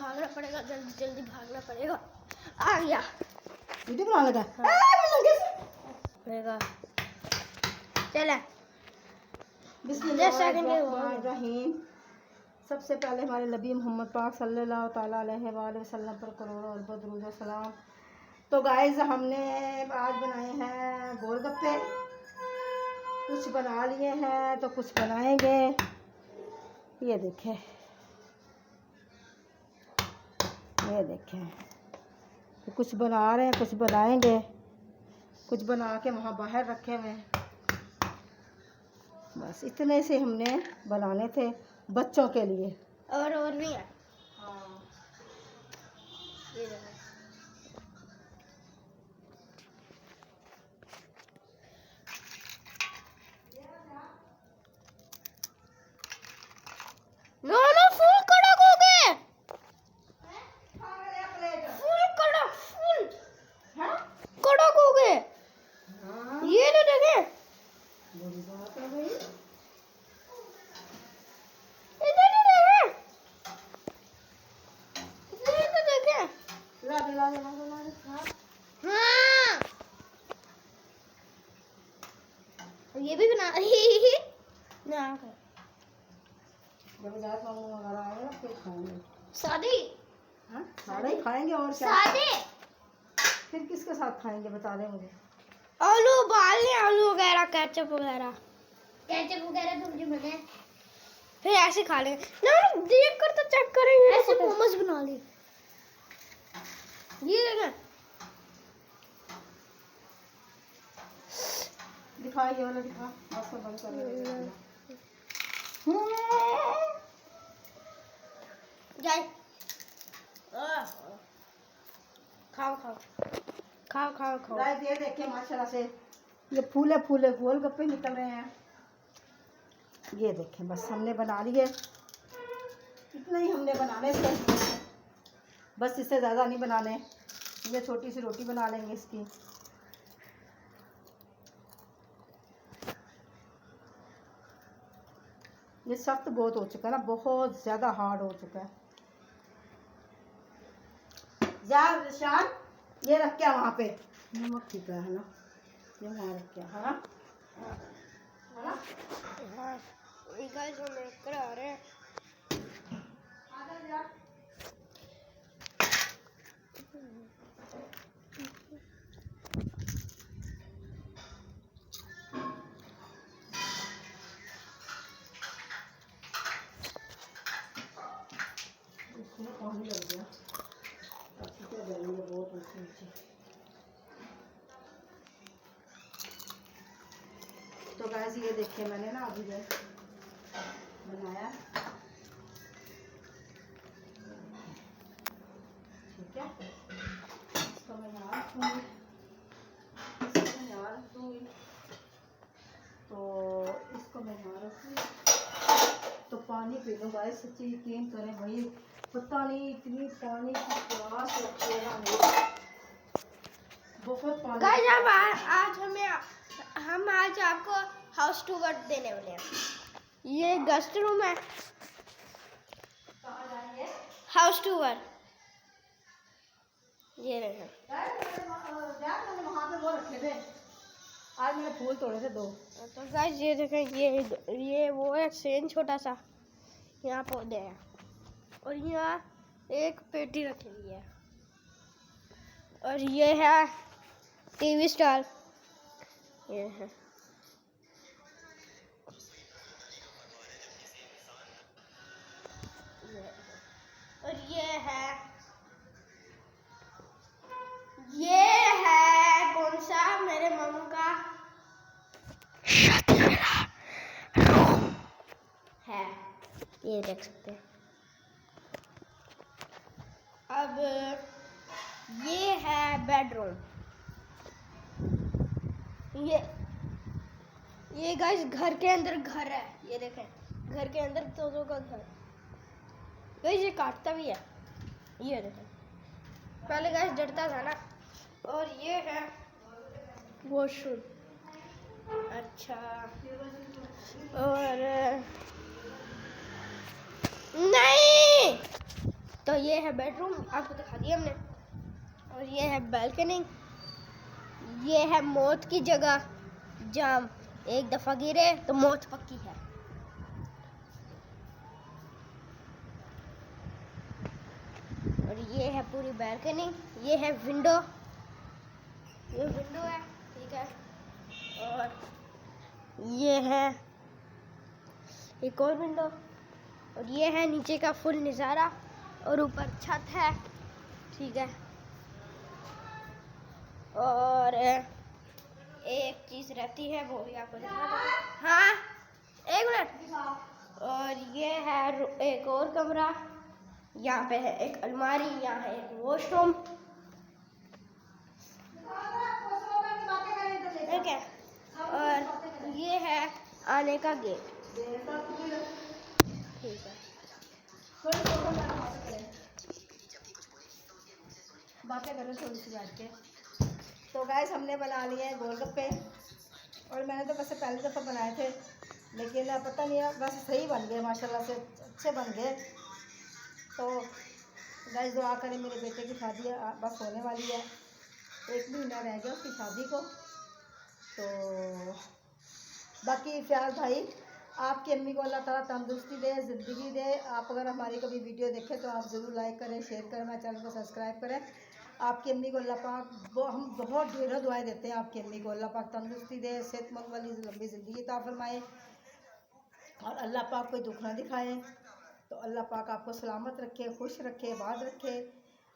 भागना पड़ेगा, जल्दी जल्दी भागना पड़ेगा। आ गया। वीडियो बना लगा। पड़ेगा। चला। बिस्मिल्लाहिर्रहमानिर्रहीम। सबसे पहले हमारे नबी मोहम्मद पाक सल्लल्लाहु ताला अलैहि वसल्लम पर करोड़ों और दरूद और सलाम। तो गाइस हमने आज बनाए हैं गोलगप्पे, कुछ बना लिए हैं तो कुछ बनाएंगे। ये देखें, ये देखें, तो कुछ बना रहे हैं, कुछ बनाएंगे, कुछ बना के वहाँ बाहर रखे हुए हैं। बस इतने से हमने बनाने थे बच्चों के लिए, और नहीं है। हाँ। नो फुल कड़क हो गए, फुल कड़क, फुल कड़क हो गए। ये तो देखें, इधर ही देखें, ये तो देखें। हाँ, ये भी बना ना शादी, हाँ? सारे ही खाएंगे और क्या? शादी फिर किसके साथ खाएंगे बता दे मुझे। आलू उबाल लें, आलू वगैरह, केचप वगैरह तो मुझे बने, फिर ऐसे खा लेंगे ना। देख कर तो चेक करेंगे, ऐसे मोमोज बना ले। ये देखें, दिखा, ये वाला दिखा, बस बंद कर। जाए खाओ खाओ खाओ खाओ खाओ। गाइस ये देखिए माशाल्लाह से ये फूले फूले गोलगप्पे निकल रहे हैं। ये देखें, बस हमने बना लिए, इतना ही हमने बनाने थे, बस इससे ज़्यादा नहीं बनाने। ये छोटी सी रोटी बना लेंगे इसकी। ये सख्त बहुत हो चुका है ना, बहुत ज़्यादा हार्ड हो चुका है। जा शान, ये रख क्या वहाँ पे, नमक ठीक है ना, ये वहाँ रख क्या है ना, है ना। हाँ, गाइस हम लेकर आ रहे हैं। पानी लग गया, अच्छी से डालेंगे बहुत ऊँची ऊँची। तो गाइस ये देखिए मैंने ना अभी जो बनाया, ठीक है, इसको मैं यहाँ रखूँगी, इसको मैं यहाँ रख दूँगी, तो इसको मैं यहाँ रखूँगी। तो पानी पी लो गाइस, सच्ची यकीन करें भाई, पता नहीं इतनी पानी की प्यास लगती है ना, बहुत पानी। गाइस हम आज आपको हाउस टूर देने वाले हैं। ये गेस्ट रूम है, हाउस टूर। ये रहे, वहाँ पे वो रखे थे, आज मैंने फूल तोड़े थे 2। तो गाइस ये देखें, ये वो है सेन छोटा सा, यहाँ पौधे हैं और यहाँ एक पेटी रखी हुई है, और ये है टीवी स्टॉल, ये है। और ये है कौन सा, मेरे मामू का शादी वाला रूम है, ये देख सकते हैं। अब ये है बेडरूम। ये गाइस घर के अंदर घर है, ये देखें, घर के अंदर तोतों का घर। गाइस ये काटता भी है, ये देखें, पहले गाइस डरता था ना। और ये है वॉशरूम, अच्छा, और नहीं तो ये है बेडरूम, आपको दिखा दिया हमने। और ये है बालकनी। ये है मौत की जगह, जहाँ एक दफ़ा गिरे तो मौत पक्की है। और ये है पूरी बालकनी। ये है विंडो, ये विंडो है, ठीक है। और ये है एक और विंडो। और ये है नीचे का फुल नज़ारा, और ऊपर छत है, ठीक है। और एक चीज़ रहती है, वो भी आपको दिखा दूँ। हाँ, एक मिनट। और ये है एक और कमरा। यहाँ पे है एक अलमारी, यहाँ है एक वॉशरूम, ठीक है। और ये है आने का गेट, ठीक है। बातें करें थोड़ी सी बैठ के। तो गाइस हमने बना लिए हैं गोलगप्पे, और मैंने तो वैसे पहली दफ़ा बनाए थे, लेकिन पता नहीं है, वैसे सही बन गए, माशाल्लाह से अच्छे बन गए। तो गाइस दुआ करें, मेरे बेटे की शादी बस होने वाली है, 1 महीना रह गया उसकी शादी को। तो बाकी फ़ियाल भाई, आपकी अम्मी को अल्लाह ताला तंदुरुस्ती दे, ज़िंदगी दे। आप अगर हमारी कभी वीडियो देखें तो आप ज़रूर लाइक करें, शेयर करें, हमारे चैनल को सब्सक्राइब करें। आपकी अम्मी को अल्लाह पाक हम बहुत ढेरों दुआएं देते हैं आपकी अम्मी को, अल्लाह पाक तंदुरुस्ती दे, सेहतमंद वाली लंबी ज़िंदगी अता फरमाए, और अल्लाह पाक कोई दुख ना दिखाए। तो अल्लाह पाक आपको सलामत रखे, खुश रखे, आबाद रखे,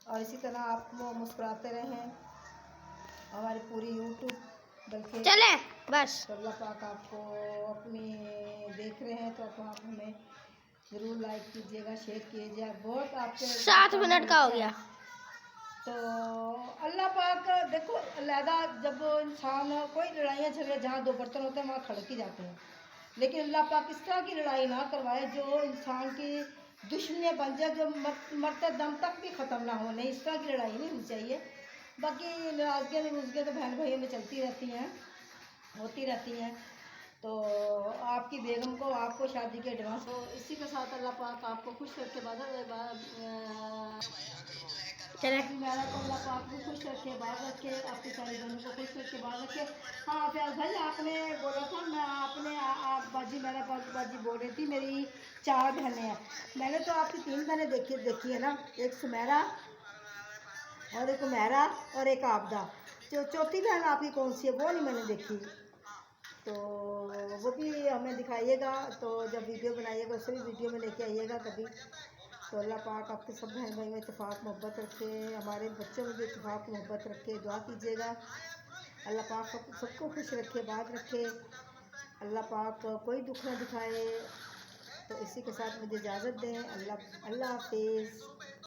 और इसी तरह आप मुस्कुराते रहें, हमारी पूरी यूट्यूब बल्कि चले बस। तो अल्लाह पाक आपको अपनी देख रहे हैं तो आप हमें ज़रूर लाइक कीजिएगा, शेयर कीजिएगा। बहुत आपके 7 मिनट का हो गया। तो अल्लाह पाक देखो, अलहदा जब इंसान कोई लड़ाइयाँ झगड़े जहाँ 2 बर्तन होते हैं वहाँ खड़क ही जाते हैं, लेकिन अल्लाह पाक इस तरह की लड़ाई ना करवाए जो इंसान की दुश्मनी बन जाए, जो मरते दम तक भी ख़त्म ना हो। नहीं, इस तरह की लड़ाई नहीं होनी चाहिए। बाकी नाराज़गियाँ नमूज़गियाँ तो बहन भाइयों में चलती रहती हैं, होती रहती हैं। तो आपकी बेगम को आपको शादी के एडवांस, तो इसी के साथ अल्लाह पाक आपको खुश रखे, चले मेरा को अल्लाह पाक भी खुश रखे, बात रखे, आपकी सारी बहनों को खुश रखे, बात रखे। हाँ फ़ियाल भाई, आपने बोला था, मैं आपने आप बाजी, मेरा बाजी बोल रही थी मेरी 4 बहनें हैं। मैंने तो आपकी 3 बहनें देखी है ना, एक सुमेरा और एक उमेरा और एक आबदा। जो चौथी बहन आपकी कौन सी है वो नहीं मैंने देखी, तो वो भी हमें दिखाइएगा। तो जब वीडियो बनाइएगा उसे भी वीडियो में लेके आइएगा कभी। तो अल्लाह पाक आपके सब बहन भाई में इत्तेफाक मोहब्बत रखे, हमारे बच्चों में भी इत्तेफाक मोहब्बत रखे, दुआ कीजिएगा। अल्लाह पाक सबको खुश रखे, बात रखे, अल्लाह पाक कोई दुख ना दिखाए। तो इसी के साथ मुझे इजाज़त दें। अल्लाह हाफिज़।